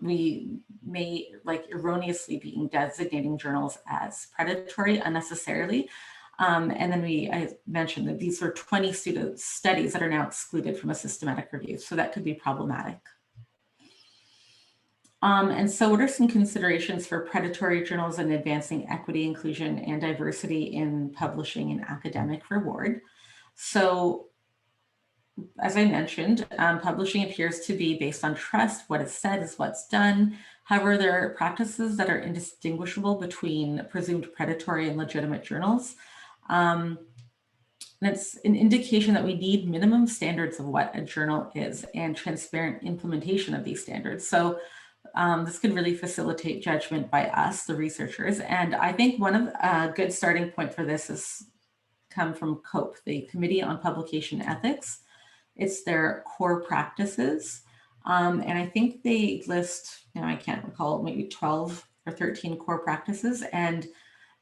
we may like erroneously be designating journals as predatory unnecessarily. And then I mentioned that these were 20 studies that are now excluded from a systematic review. So that could be problematic. And so what are some considerations for predatory journals in advancing equity, inclusion, and diversity in publishing and academic reward? So as I mentioned, publishing appears to be based on trust. What is said is what's done. However, there are practices that are indistinguishable between presumed predatory and legitimate journals. And it's an indication that we need minimum standards of what a journal is and transparent implementation of these standards. So this could really facilitate judgment by us, the researchers. And I think one of a good starting point for this has come from COPE, the Committee on Publication Ethics. It's their core practices. And I think they list, I can't recall, maybe 12 or 13 core practices. And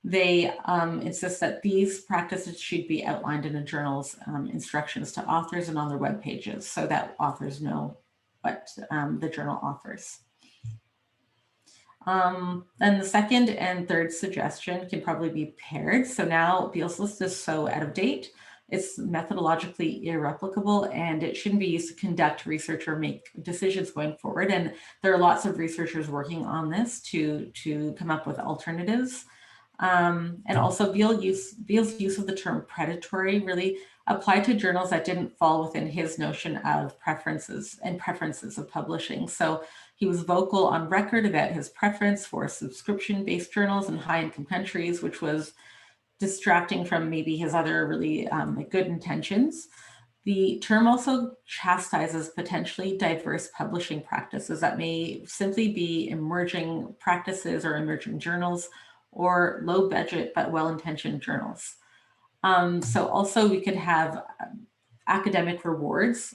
they insist that these practices should be outlined in a journal's instructions to authors and on their web pages so that authors know what the journal offers. And the second and third suggestion can probably be paired. So now BEALL'S list is so out of date, it's methodologically irreplicable, and it shouldn't be used to conduct research or make decisions going forward. And there are lots of researchers working on this to come up with alternatives. And also BEALL's use of the term predatory really applied to journals that didn't fall within his notion of preferences of publishing. So he was vocal on record about his preference for subscription-based journals in high-income countries, which was distracting from maybe his other really good intentions. The term also chastises potentially diverse publishing practices that may simply be emerging practices or emerging journals, or low budget but well-intentioned journals. So also we could have academic rewards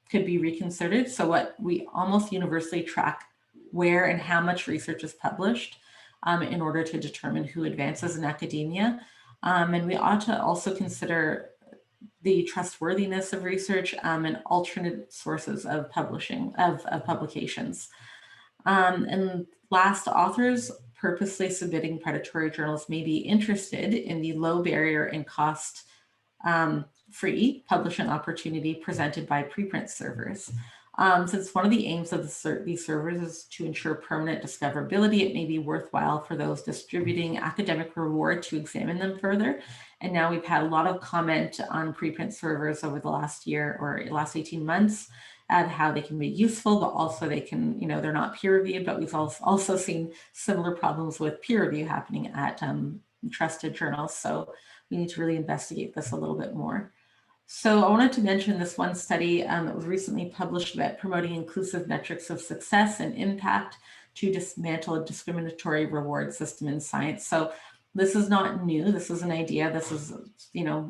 could be reconsidered. So what we almost universally track where and how much research is published in order to determine who advances in academia. And we ought to also consider the trustworthiness of research and alternate sources of publishing, of publications. And last, authors purposely submitting predatory journals may be interested in the low barrier and cost free publishing opportunity presented by preprint servers. Since one of the aims of these servers is to ensure permanent discoverability, it may be worthwhile for those distributing academic reward to examine them further. And now we've had a lot of comment on preprint servers over the last year or last 18 months at how they can be useful, but also they can, they're not peer reviewed, but we've also seen similar problems with peer review happening at trusted journals. So we need to really investigate this a little bit more. So I wanted to mention this one study that was recently published about promoting inclusive metrics of success and impact to dismantle a discriminatory reward system in science. So this is not new. This is an idea. This is,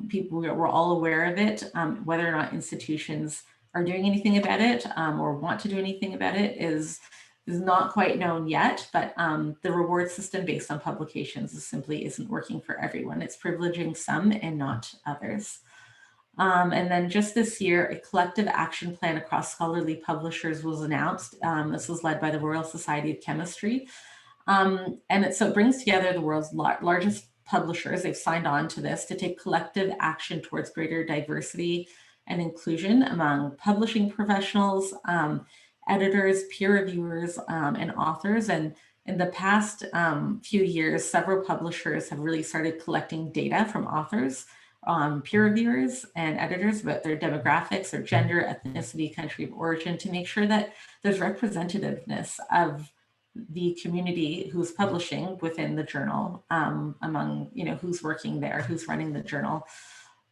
people, we're all aware of it. Whether or not institutions are doing anything about it or want to do anything about it is not quite known yet, but the reward system based on publications simply isn't working for everyone. It's privileging some and not others. And then just this year, a collective action plan across scholarly publishers was announced. This was led by the Royal Society of Chemistry. So it brings together the world's largest publishers. They've signed on to this to take collective action towards greater diversity and inclusion among publishing professionals, editors, peer reviewers, and authors. And in the past few years, several publishers have really started collecting data from authors peer reviewers and editors about their demographics, their gender, ethnicity, country of origin, to make sure that there's representativeness of the community who's publishing within the journal, among, who's working there, who's running the journal.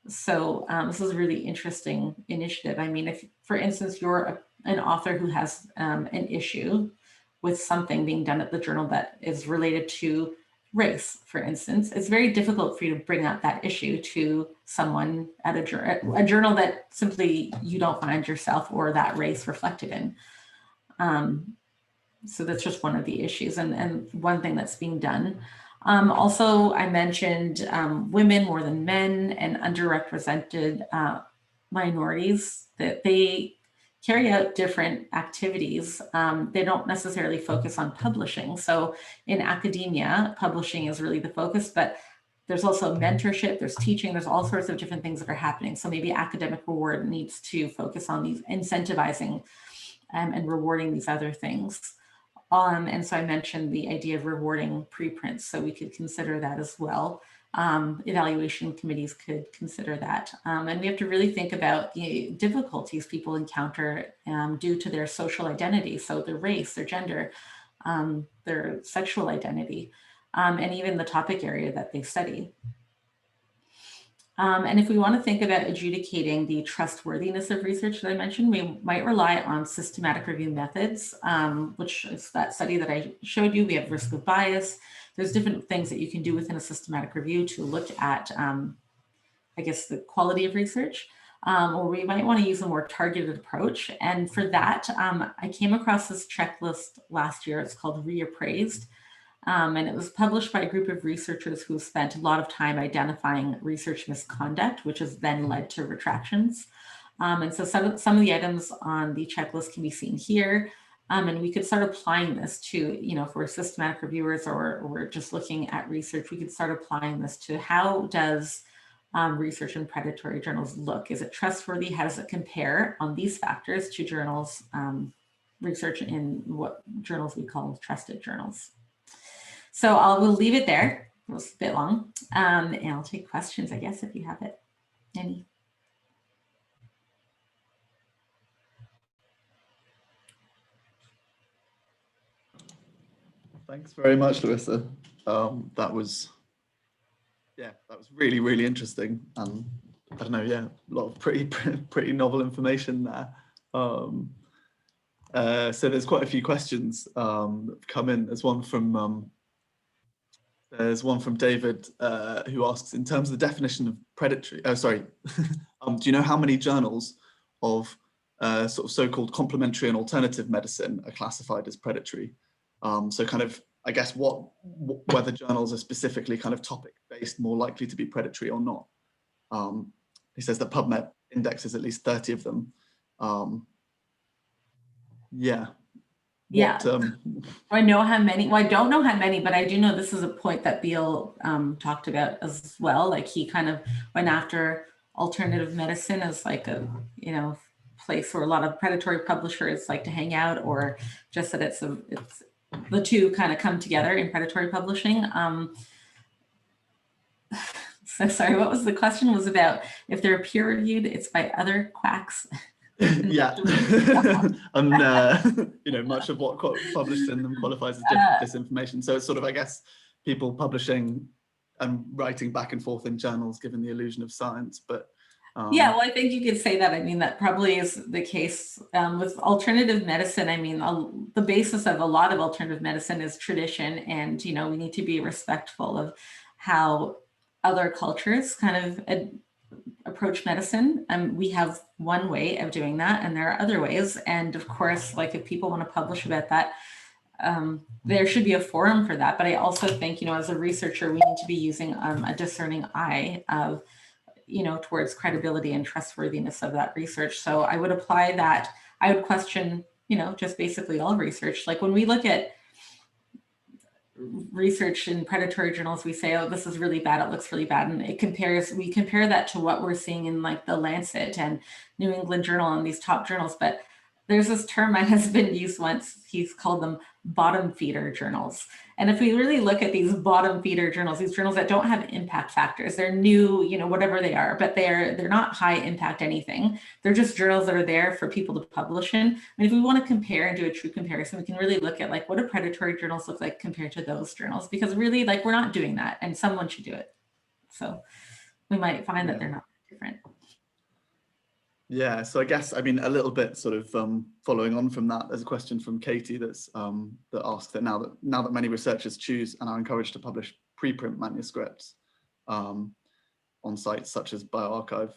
So this is a really interesting initiative. I mean, if, for instance, you're an author who has an issue with something being done at the journal that is related to race, for instance, it's very difficult for you to bring up that issue to someone at a journal that simply you don't find yourself or that race reflected in. So that's just one of the issues, and one thing that's being done. Also, I mentioned women more than men and underrepresented minorities, that they carry out different activities. They don't necessarily focus on publishing. So in academia, publishing is really the focus, but there's also mentorship, there's teaching, there's all sorts of different things that are happening. So maybe academic reward needs to focus on these incentivizing and rewarding these other things. And so I mentioned the idea of rewarding preprints, so we could consider that as well. Evaluation committees could consider that. And we have to really think about the difficulties people encounter due to their social identity, so their race, their gender, their sexual identity, and even the topic area that they study. And if we want to think about adjudicating the trustworthiness of research that I mentioned, we might rely on systematic review methods, which is that study that I showed you. We have risk of bias. There's different things that you can do within a systematic review to look at, I guess, the quality of research, or we might want to use a more targeted approach. And for that, I came across this checklist last year. It's called Reappraised. And it was published by a group of researchers who spent a lot of time identifying research misconduct, which has then led to retractions. And so some of the items on the checklist can be seen here. And we could start applying this to, if we're systematic reviewers or we're just looking at research, we could start applying this to how does research in predatory journals look? Is it trustworthy? How does it compare on these factors to journals, research in what journals we call trusted journals? So we'll leave it there. It was a bit long, and I'll take questions, I guess, if you have it. Any? Thanks very much, Larissa. That was really, really interesting. And I don't know, a lot of pretty novel information there. So there's quite a few questions that have come in. There's one from David who asks, in terms of the definition of predatory, do you know how many journals of sort of so-called complementary and alternative medicine are classified as predatory? So kind of, I guess, whether journals are specifically kind of topic-based more likely to be predatory or not. He says that PubMed indexes at least 30 of them. I know how many. Well, I don't know how many, but I do know this is a point that Beall talked about as well. Like he kind of went after alternative medicine as like a place where a lot of predatory publishers like to hang out, or just that it's the two kind of come together in predatory publishing. So sorry, what was the question? Was about if they're peer reviewed, it's by other quacks. Yeah, and much of what published in them qualifies as disinformation. So it's sort of, I guess, people publishing and writing back and forth in journals, given the illusion of science. But yeah, well, I think you could say that. I mean, that probably is the case with alternative medicine. I mean, the basis of a lot of alternative medicine is tradition, and we need to be respectful of how other cultures kind of approach medicine. We have one way of doing that, and there are other ways. And of course, like if people want to publish about that, there should be a forum for that. But I also think, as a researcher, we need to be using a discerning eye of, towards credibility and trustworthiness of that research. So I would apply that. I would question, just basically all research. Like when we look at research in predatory journals, we say, oh, this is really bad, it looks really bad, and we compare that to what we're seeing in like the Lancet and New England Journal and these top journals. But there's this term that has been used once. He's called them bottom feeder journals. And if we really look at these bottom feeder journals, these journals that don't have impact factors, they're new, you know, whatever they are, but they're not high impact anything. They're just journals that are there for people to publish in. And if we want to compare and do a true comparison, we can really look at like, what do predatory journals look like compared to those journals? Because really, like, we're not doing that, and someone should do it. So we might find that they're not different. Yeah, so I guess, I mean, a little bit sort of following on from that, there's a question from Katie that's that asks that now that many researchers choose and are encouraged to publish preprint manuscripts on sites such as bioRxiv,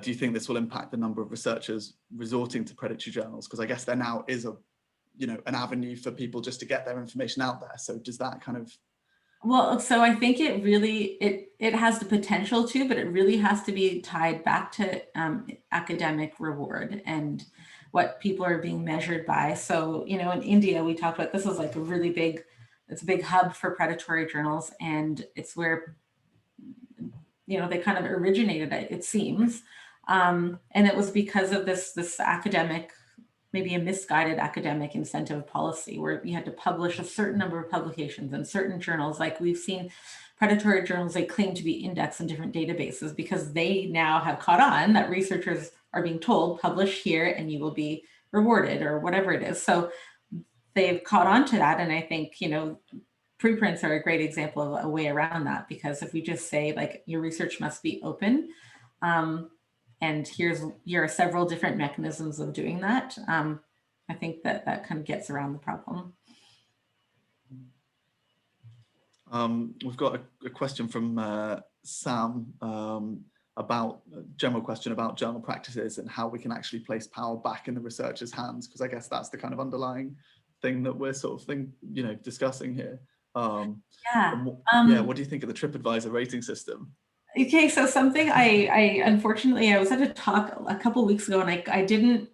do you think this will impact the number of researchers resorting to predatory journals? Because I guess there now is a, you know, an avenue for people just to get their information out there. So does that kind of... Well, so I think it really, it has the potential to, but it really has to be tied back to academic reward and what people are being measured by. So, you know, in India, we talked about, this is like a really big, it's a big hub for predatory journals, and it's where, you know, they kind of originated, it seems. And it was because of this academic, maybe a misguided academic incentive policy where you had to publish a certain number of publications in certain journals. Like we've seen predatory journals, they claim to be indexed in different databases because they now have caught on that researchers are being told, publish here and you will be rewarded or whatever it is. So they've caught on to that. And I think, you know, preprints are a great example of a way around that, because if we just say like your research must be open, and here are several different mechanisms of doing that, I think that kind of gets around the problem. We've got a question from Sam about a general question about journal practices and how we can actually place power back in the researcher's hands, because I guess that's the kind of underlying thing that we're sort of discussing here. What do you think of the TripAdvisor rating system? Okay, so something unfortunately, I was at a talk a couple of weeks ago and I didn't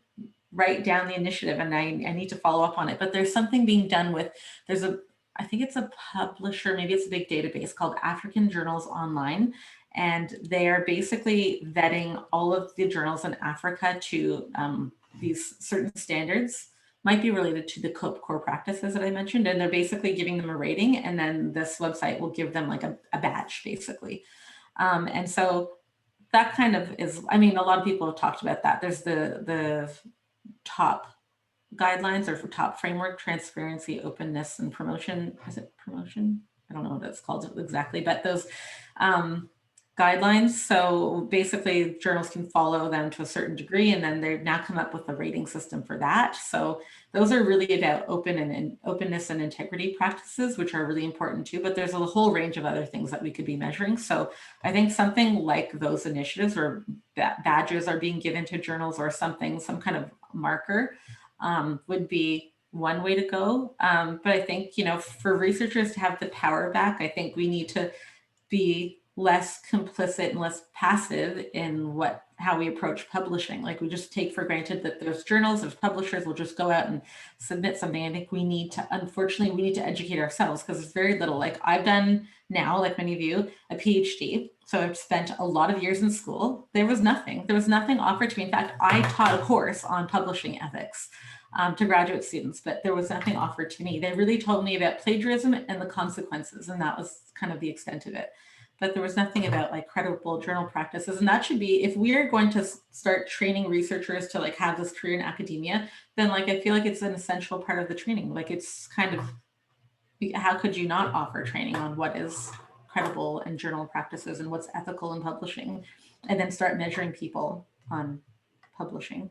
write down the initiative, and I need to follow up on it, but there's something being done with, I think it's a publisher, maybe it's a big database called African Journals Online, and they are basically vetting all of the journals in Africa to these certain standards, might be related to the core practices that I mentioned, and they're basically giving them a rating, and then this website will give them like a badge basically. And so that kind of is, I mean, a lot of people have talked about that. There's the top guidelines or for top framework, transparency, openness, and promotion. Is it promotion? I don't know what that's called exactly, but those guidelines. So basically journals can follow them to a certain degree, and then they've now come up with a rating system for that. So those are really about openness and integrity practices, which are really important too, but there's a whole range of other things that we could be measuring. So I think something like those initiatives where badges are being given to journals or something, some kind of marker would be one way to go. But I think, you know, for researchers to have the power back, I think we need to be less complicit and less passive in how we approach publishing. Like we just take for granted that there's journals, there's publishers will just go out and submit something. I think we need to, unfortunately, we need to educate ourselves, because there's very little. Like I've done now, like many of you, a PhD. So I've spent a lot of years in school. There was nothing offered to me. In fact, I taught a course on publishing ethics to graduate students, but there was nothing offered to me. They really told me about plagiarism and the consequences, and that was kind of the extent of it. But there was nothing about like credible journal practices. And that should be, if we are going to start training researchers to like have this career in academia, then like I feel like it's an essential part of the training. Like it's kind of, how could you not offer training on what is credible and journal practices and what's ethical in publishing, and then start measuring people on publishing?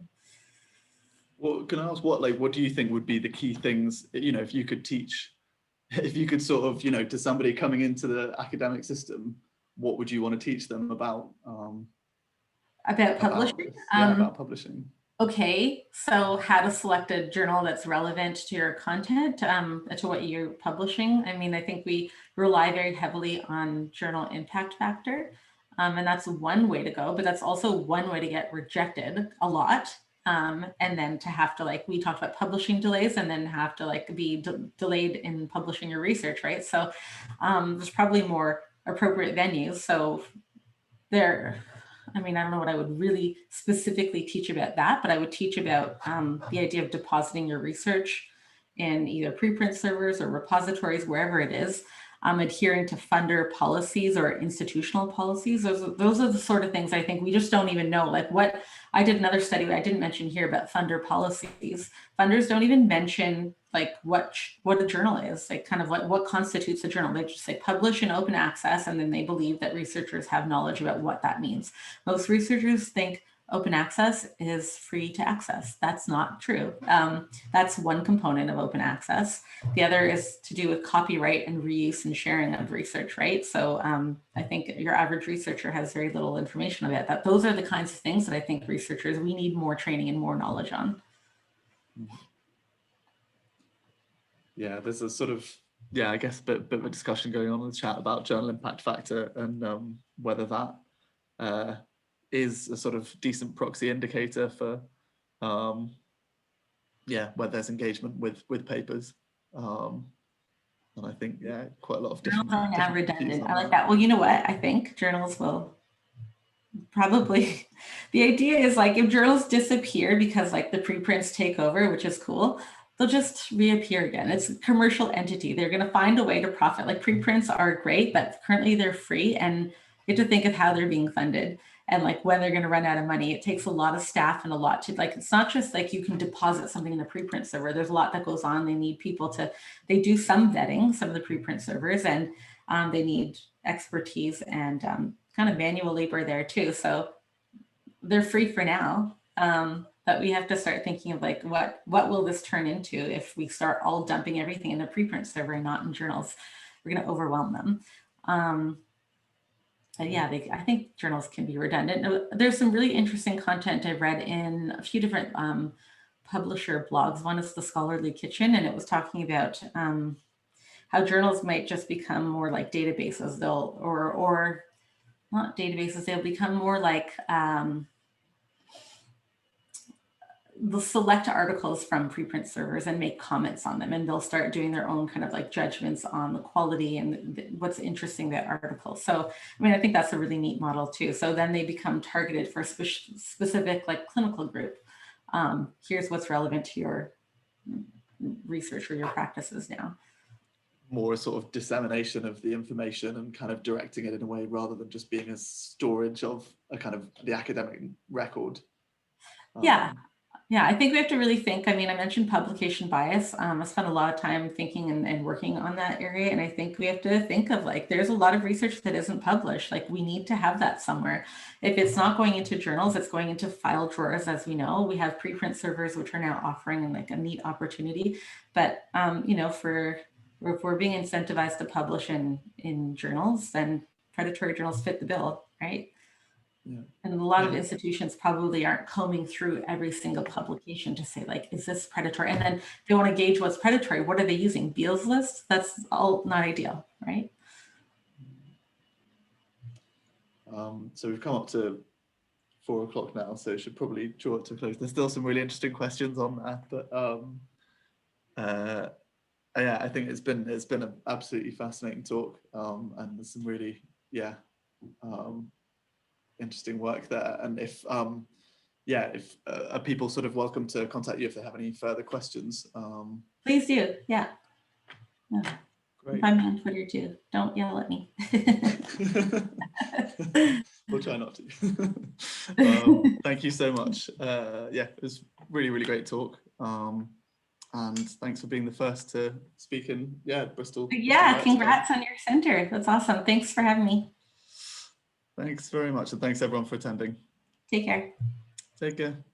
Well, can I ask what do you think would be the key things, you know, if you could sort of, you know, to somebody coming into the academic system, what would you want to teach them about publishing? About publishing. Okay, so how to select a journal that's relevant to your content, to what you're publishing. I mean, I think we rely very heavily on journal impact factor, and that's one way to go, but that's also one way to get rejected a lot. And then to have to, like, we talked about publishing delays, and then have to like be delayed in publishing your research, right? So there's probably more appropriate venues. So I mean, I don't know what I would really specifically teach about that, but I would teach about the idea of depositing your research in either preprint servers or repositories, wherever it is, adhering to funder policies or institutional policies. Those are the sort of things I think we just don't even know. Like what, I did another study I didn't mention here about funder policies. Funders don't even mention like what a journal is, like kind of what constitutes a journal. They just say publish in open access, and then they believe that researchers have knowledge about what that means. Most researchers think open access is free to access. That's not true. That's one component of open access. The other is to do with copyright and reuse and sharing of research, right? So I think your average researcher has very little information about that. Those are the kinds of things that I think researchers, we need more training and more knowledge on. Yeah, there's a sort of, I guess a bit of a discussion going on in the chat about journal impact factor and whether that is a sort of decent proxy indicator for, where there's engagement with papers. And I think, quite a lot of different. Journals are now redundant. I like that. Well, you know what? I think journals will probably, the idea is like if journals disappear because like the preprints take over, which is cool, they'll just reappear again. It's a commercial entity. They're going to find a way to profit. Like preprints are great, but currently they're free, and you have to think of how they're being funded and like when they're going to run out of money. It takes a lot of staff and a lot to, like, it's not just like you can deposit something in a preprint server. There's a lot that goes on. They need people to, they do some vetting, some of the preprint servers, and they need expertise and kind of manual labor there too. So they're free for now. But we have to start thinking of like, what will this turn into if we start all dumping everything in a preprint server and not in journals? We're going to overwhelm them. But yeah, I think journals can be redundant. There's some really interesting content I've read in a few different publisher blogs. One is The Scholarly Kitchen, and it was talking about how journals might just become more like databases. Or not databases, they'll become more like they'll select articles from preprint servers and make comments on them, and they'll start doing their own kind of like judgments on the quality and what's interesting about articles. So, I mean, I think that's a really neat model too. So then they become targeted for a specific like clinical group. Here's what's relevant to your research or your practices now. More sort of dissemination of the information and kind of directing it in a way rather than just being a storage of a kind of the academic record. Yeah, I think we have to really think. I mean, I mentioned publication bias. I spent a lot of time thinking and working on that area. And I think we have to think of like, there's a lot of research that isn't published. Like we need to have that somewhere. If it's not going into journals, it's going into file drawers. As we know, we have preprint servers, which are now offering like a neat opportunity. But, you know, if we're being incentivized to publish in journals, then predatory journals fit the bill, right? Yeah. And a lot of institutions probably aren't combing through every single publication to say like, is this predatory? And then they want to gauge what's predatory. What are they using? BEALL'S lists? That's all not ideal, right? So we've come up to 4 o'clock now, so should probably draw it to a close. There's still some really interesting questions on that, but yeah, I think it's been an absolutely fascinating talk, and there's some really interesting work there. And if are people sort of welcome to contact you if they have any further questions? Please do. Yeah. Great. I'm on Twitter too. Don't yell at me. We'll try not to. Thank you so much. Yeah, it was really, really great talk. And thanks for being the first to speak in Bristol. Yeah, congrats on your center. That's awesome. Thanks for having me. Thanks very much, and thanks everyone for attending. Take care. Take care.